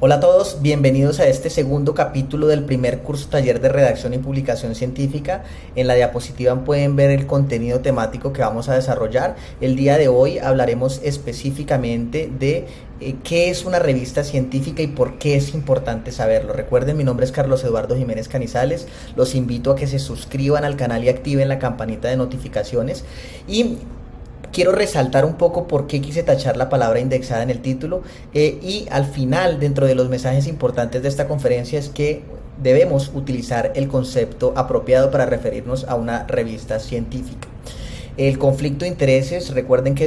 Hola a todos, bienvenidos a este segundo capítulo del primer curso taller de redacción y publicación científica. En la diapositiva pueden ver el contenido temático que vamos a desarrollar. El día de hoy hablaremos específicamente de qué es una revista científica y por qué es importante saberlo. Recuerden, mi nombre es Carlos Eduardo Jiménez Canizales. Los invito a que se suscriban al canal y activen la campanita de notificaciones. Y quiero resaltar un poco por qué quise tachar la palabra indexada en el título y al final, dentro de los mensajes importantes de esta conferencia, es que debemos utilizar el concepto apropiado para referirnos a una revista científica. El conflicto de intereses, recuerden que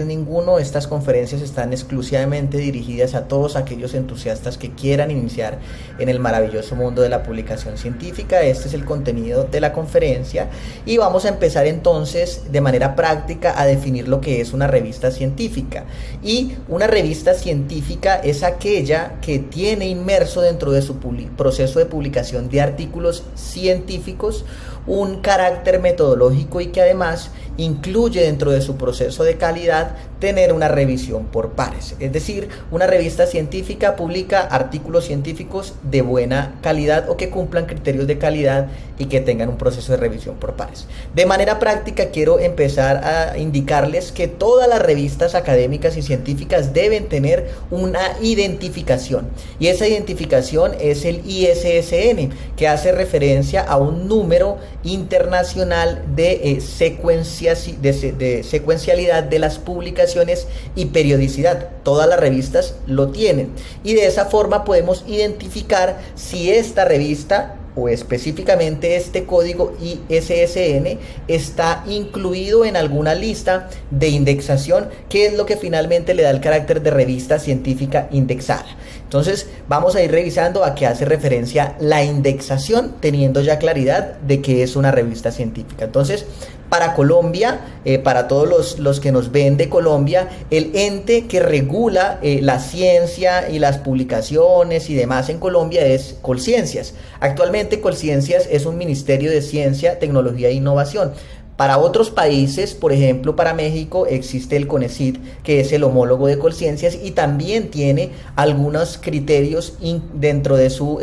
estas conferencias están exclusivamente dirigidas a todos aquellos entusiastas que quieran iniciar en el maravilloso mundo de la publicación científica. Este es el contenido de la conferencia y vamos a empezar entonces de manera práctica a definir lo que es una revista científica. Y una revista científica es aquella que tiene inmerso dentro de su proceso de publicación de artículos científicos un carácter metodológico y que además incluye dentro de su proceso de calidad tener una revisión por pares. Es decir, una revista científica publica artículos científicos de buena calidad o que cumplan criterios de calidad y que tengan un proceso de revisión por pares. De manera práctica quiero empezar a indicarles que todas las revistas académicas y científicas deben tener una identificación y esa identificación es el ISSN, que hace referencia a un número internacional de secuencialidad de las publicaciones y periodicidad. Todas las revistas lo tienen y de esa forma podemos identificar si esta revista o específicamente este código ISSN está incluido en alguna lista de indexación, que es lo que finalmente le da el carácter de revista científica indexada. Entonces vamos a ir revisando a qué hace referencia la indexación, teniendo ya claridad de qué es una revista científica. Entonces, para Colombia, para todos los que nos ven de Colombia, el ente que regula la ciencia y las publicaciones y demás en Colombia es Colciencias. Actualmente Colciencias es un ministerio de ciencia, tecnología e innovación. Para otros países, por ejemplo para México, existe el CONECYT, que es el homólogo de Colciencias y también tiene algunos criterios dentro de su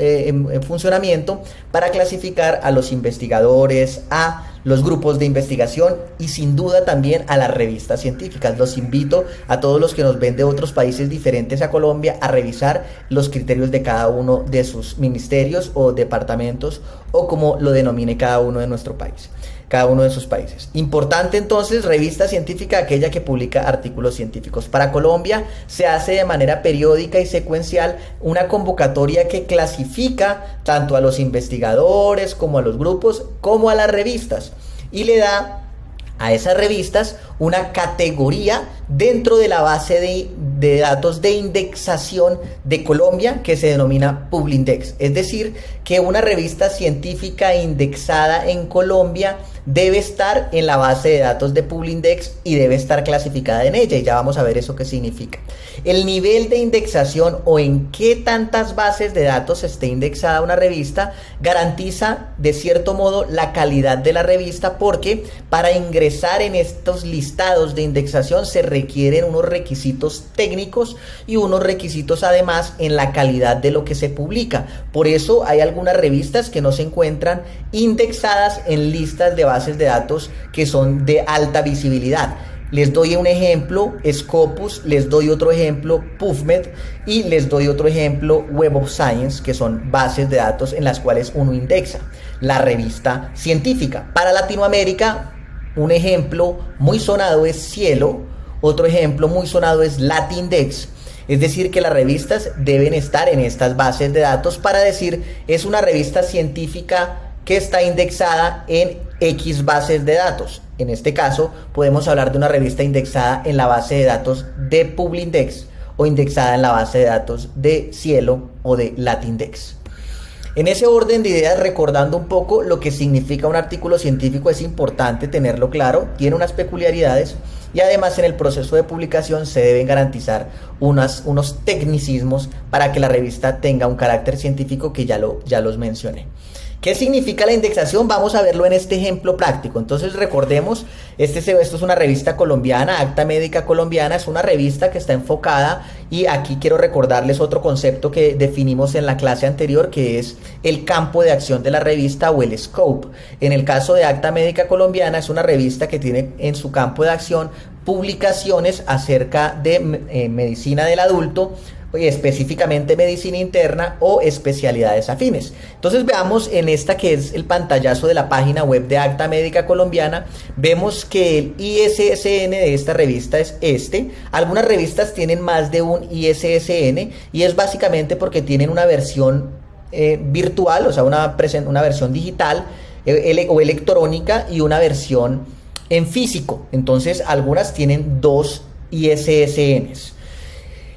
funcionamiento para clasificar a los investigadores, a los grupos de investigación y sin duda también a las revistas científicas. Los invito a todos los que nos ven de otros países diferentes a Colombia a revisar los criterios de cada uno de sus ministerios o departamentos o como lo denomine cada uno de nuestro país. Cada uno de sus países. Importante entonces, revista científica, aquella que publica artículos científicos. Para Colombia se hace de manera periódica y secuencial una convocatoria que clasifica tanto a los investigadores como a los grupos como a las revistas y le da a esas revistas una categoría dentro de la base de datos de indexación de Colombia que se denomina Publindex. Es decir, que una revista científica indexada en Colombia debe estar en la base de datos de Publindex y debe estar clasificada en ella y ya vamos a ver eso qué significa. El nivel de indexación o en qué tantas bases de datos esté indexada una revista garantiza de cierto modo la calidad de la revista, porque para ingresar en estos listados de indexación se requieren unos requisitos técnicos y unos requisitos además en la calidad de lo que se publica. Por eso hay algunas revistas que no se encuentran indexadas en listas de bases de datos que son de alta visibilidad. Les doy un ejemplo, Scopus, les doy otro ejemplo, PubMed y les doy otro ejemplo, Web of Science, que son bases de datos en las cuales uno indexa la revista científica. Para Latinoamérica, un ejemplo muy sonado es Cielo, otro ejemplo muy sonado es Latindex. Es decir, que las revistas deben estar en estas bases de datos para decir es una revista científica que está indexada en X bases de datos. En este caso, podemos hablar de una revista indexada en la base de datos de Publindex o indexada en la base de datos de Cielo o de Latindex. En ese orden de ideas, recordando un poco lo que significa un artículo científico, es importante tenerlo claro, tiene unas peculiaridades y además en el proceso de publicación se deben garantizar unos tecnicismos para que la revista tenga un carácter científico que ya los mencioné. ¿Qué significa la indexación? Vamos a verlo en este ejemplo práctico. Entonces recordemos, esto es una revista colombiana, Acta Médica Colombiana, es una revista que está enfocada, y aquí quiero recordarles otro concepto que definimos en la clase anterior, que es el campo de acción de la revista o el scope. En el caso de Acta Médica Colombiana es una revista que tiene en su campo de acción publicaciones acerca de medicina del adulto, específicamente medicina interna o especialidades afines. Entonces veamos en esta que es el pantallazo de la página web de Acta Médica Colombiana, vemos que el ISSN de esta revista es este. Algunas revistas tienen más de un ISSN y es básicamente porque tienen una versión virtual, o sea, una versión digital o electrónica y una versión en físico. Entonces algunas tienen dos ISSNs.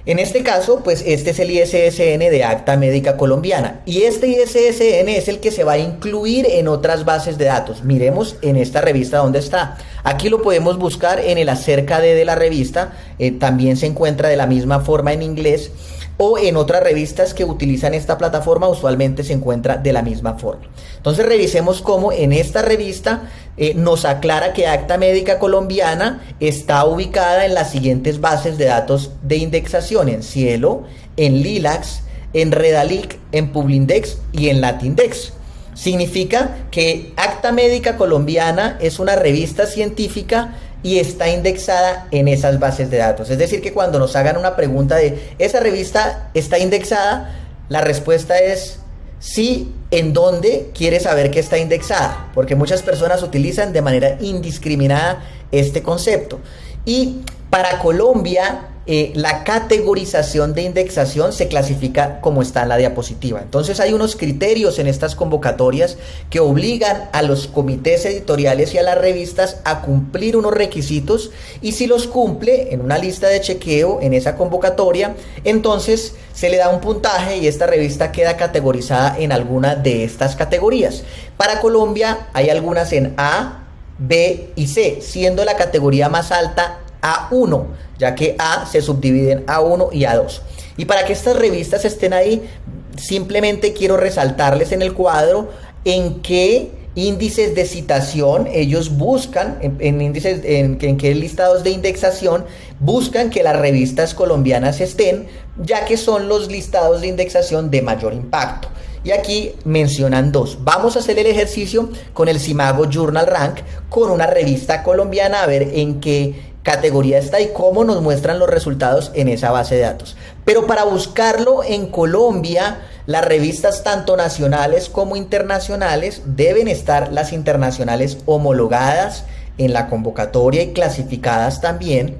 En este caso, pues este es el ISSN de Acta Médica Colombiana, y este ISSN es el que se va a incluir en otras bases de datos. Miremos en esta revista dónde está. Aquí lo podemos buscar en el acerca de la revista, también se encuentra de la misma forma en inglés, o en otras revistas que utilizan esta plataforma usualmente se encuentra de la misma forma. Entonces revisemos cómo en esta revista nos aclara que Acta Médica Colombiana está ubicada en las siguientes bases de datos de indexación: en Cielo, en Lilacs, en Redalic, en Publindex y en Latindex. Significa que Acta Médica Colombiana es una revista científica y está indexada en esas bases de datos. Es decir, que cuando nos hagan una pregunta de ¿esa revista está indexada?, la respuesta es sí. ¿En dónde quiere saber que está indexada? Porque muchas personas utilizan de manera indiscriminada este concepto. Y para Colombia, la categorización de indexación se clasifica como está en la diapositiva. Entonces hay unos criterios en estas convocatorias que obligan a los comités editoriales y a las revistas a cumplir unos requisitos, y si los cumple en una lista de chequeo en esa convocatoria, entonces se le da un puntaje y esta revista queda categorizada en alguna de estas categorías. Para Colombia hay algunas en A, B y C, siendo la categoría más alta A1, ya que A se subdivide en A1 y A2. Y para que estas revistas estén ahí, simplemente quiero resaltarles en el cuadro en qué índices de citación ellos buscan, en qué listados de indexación buscan que las revistas colombianas estén, ya que son los listados de indexación de mayor impacto. Y aquí mencionan dos. Vamos a hacer el ejercicio con el Simago Journal Rank con una revista colombiana, a ver en qué categoría está y cómo nos muestran los resultados en esa base de datos. Pero para buscarlo en Colombia, las revistas tanto nacionales como internacionales, deben estar las internacionales homologadas en la convocatoria y clasificadas también,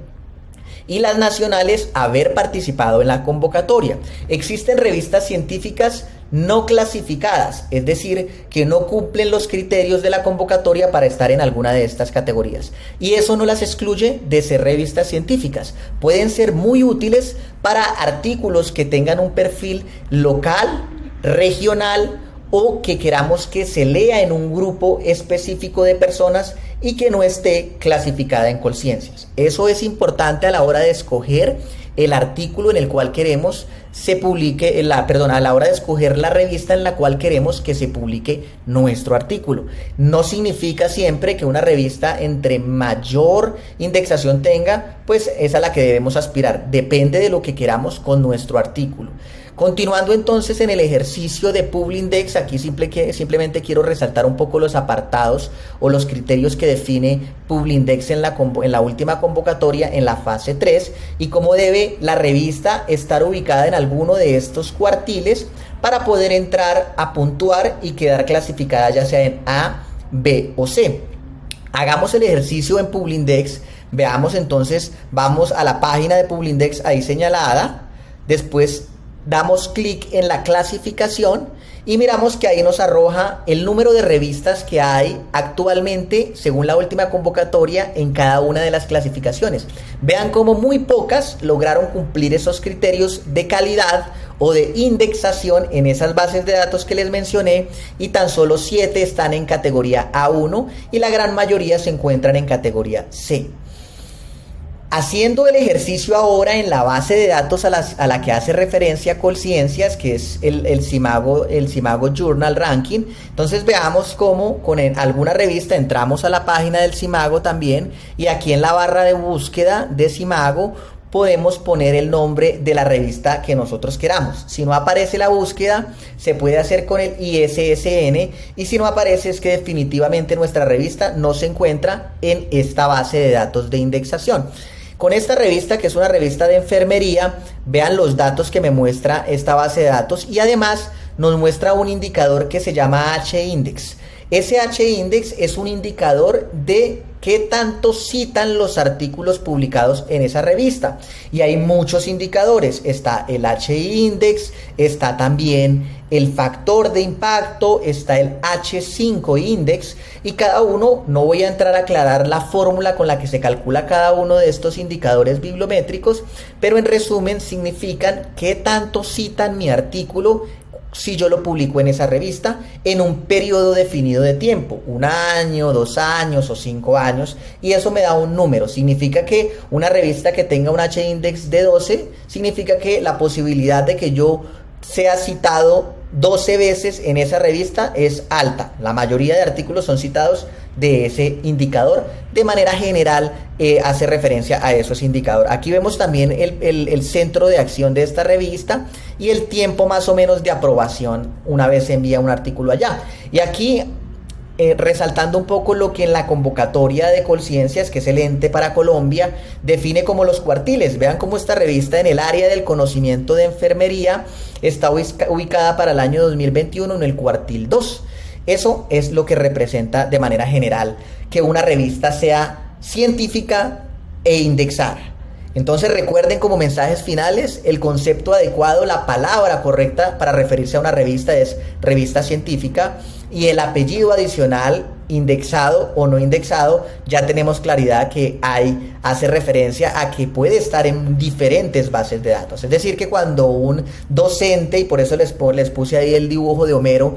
y las nacionales haber participado en la convocatoria. Existen revistas científicas no clasificadas, es decir, que no cumplen los criterios de la convocatoria para estar en alguna de estas categorías, y eso no las excluye de ser revistas científicas. Pueden ser muy útiles para artículos que tengan un perfil local, regional, o que queramos que se lea en un grupo específico de personas y que no esté clasificada en Colciencias. Eso es importante a la hora de escoger el artículo en el cual queremos se publique, a la hora de escoger la revista en la cual queremos que se publique nuestro artículo. No significa siempre que una revista entre mayor indexación tenga, pues es a la que debemos aspirar. Depende de lo que queramos con nuestro artículo. Continuando entonces en el ejercicio de Publindex, aquí simplemente quiero resaltar un poco los apartados o los criterios que define Publindex en la última convocatoria, en la fase 3, y cómo debe la revista estar ubicada en alguno de estos cuartiles para poder entrar a puntuar y quedar clasificada ya sea en A, B o C. Hagamos el ejercicio en Publindex. Veamos entonces, vamos a la página de Publindex ahí señalada, después damos clic en la clasificación y miramos que ahí nos arroja el número de revistas que hay actualmente según la última convocatoria en cada una de las clasificaciones. Vean cómo muy pocas lograron cumplir esos criterios de calidad o de indexación en esas bases de datos que les mencioné, y tan solo 7 están en categoría A1 y la gran mayoría se encuentran en categoría C. Haciendo el ejercicio ahora en la base de datos a la que hace referencia Colciencias, que es el Simago Journal Ranking, entonces veamos cómo con alguna revista entramos a la página del Simago también, y aquí en la barra de búsqueda de Simago podemos poner el nombre de la revista que nosotros queramos. Si no aparece la búsqueda, se puede hacer con el ISSN, y si no aparece es que definitivamente nuestra revista no se encuentra en esta base de datos de indexación. Con esta revista, que es una revista de enfermería, vean los datos que me muestra esta base de datos, y además nos muestra un indicador que se llama H-Index. Ese H-Index es un indicador de qué tanto citan los artículos publicados en esa revista. Y hay muchos indicadores. Está el H-Index, está también el factor de impacto, está el H5 Index, y cada uno, no voy a entrar a aclarar la fórmula con la que se calcula cada uno de estos indicadores bibliométricos, pero en resumen significan qué tanto citan mi artículo si yo lo publico en esa revista en un periodo definido de tiempo, 1 año, 2 años o 5 años, y eso me da un número. Significa que una revista que tenga un H-Index de 12, significa que la posibilidad de que yo sea citado 12 veces en esa revista es alta. La mayoría de artículos son citados de ese indicador. De manera general hace referencia a esos indicadores. Aquí vemos también el centro de acción de esta revista y el tiempo más o menos de aprobación una vez se envía un artículo allá. Y aquí resaltando un poco lo que en la convocatoria de Colciencias, que es el ente para Colombia, define como los cuartiles. Vean cómo esta revista en el área del conocimiento de enfermería está ubicada para el año 2021 en el cuartil 2. Eso es lo que representa de manera general que una revista sea científica e indexada. Entonces recuerden como mensajes finales, el concepto adecuado, la palabra correcta para referirse a una revista es revista científica, y el apellido adicional, indexado o no indexado, ya tenemos claridad que hace referencia a que puede estar en diferentes bases de datos. Es decir, que cuando un docente, y por eso les puse ahí el dibujo de Homero,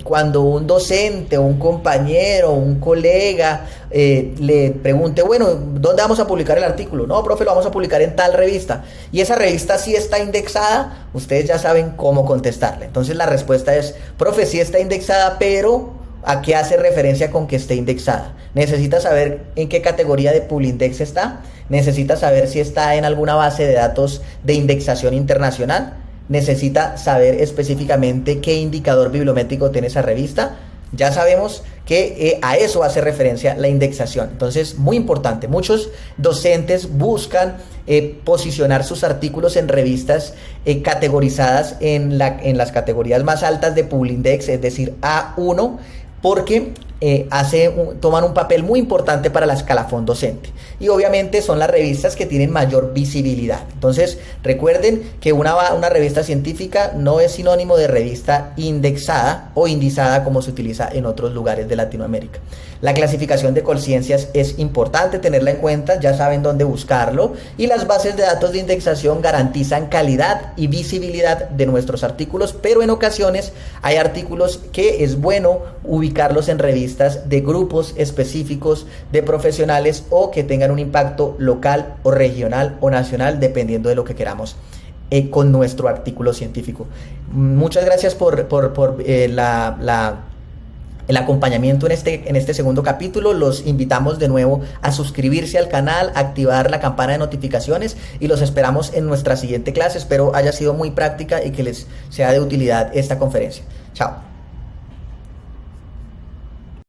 cuando un docente o un compañero o un colega le pregunte, bueno, ¿dónde vamos a publicar el artículo? No, profe, lo vamos a publicar en tal revista, y esa revista sí está indexada, ustedes ya saben cómo contestarle. Entonces la respuesta es, profe, sí está indexada, pero ¿a qué hace referencia con que esté indexada? Necesita saber en qué categoría de Publindex está, necesita saber si está en alguna base de datos de indexación internacional, necesita saber específicamente qué indicador bibliométrico tiene esa revista. Ya sabemos que a eso hace referencia la indexación. Entonces, muy importante, muchos docentes buscan posicionar sus artículos en revistas categorizadas en las categorías más altas de Publindex, es decir, A1, porque toman un papel muy importante para la escalafón docente, y obviamente son las revistas que tienen mayor visibilidad. Entonces recuerden que una revista científica no es sinónimo de revista indexada o indizada como se utiliza en otros lugares de Latinoamérica. La clasificación de Colciencias es importante tenerla en cuenta, ya saben dónde buscarlo, y las bases de datos de indexación garantizan calidad y visibilidad de nuestros artículos, pero en ocasiones hay artículos que es bueno ubicarlos en revistas de grupos específicos de profesionales o que tengan un impacto local o regional o nacional, dependiendo de lo que queramos con nuestro artículo científico. Muchas gracias por el acompañamiento en este segundo capítulo. Los invitamos de nuevo a suscribirse al canal, activar la campana de notificaciones, y los esperamos en nuestra siguiente clase. Espero haya sido muy práctica y que les sea de utilidad esta conferencia. Chao.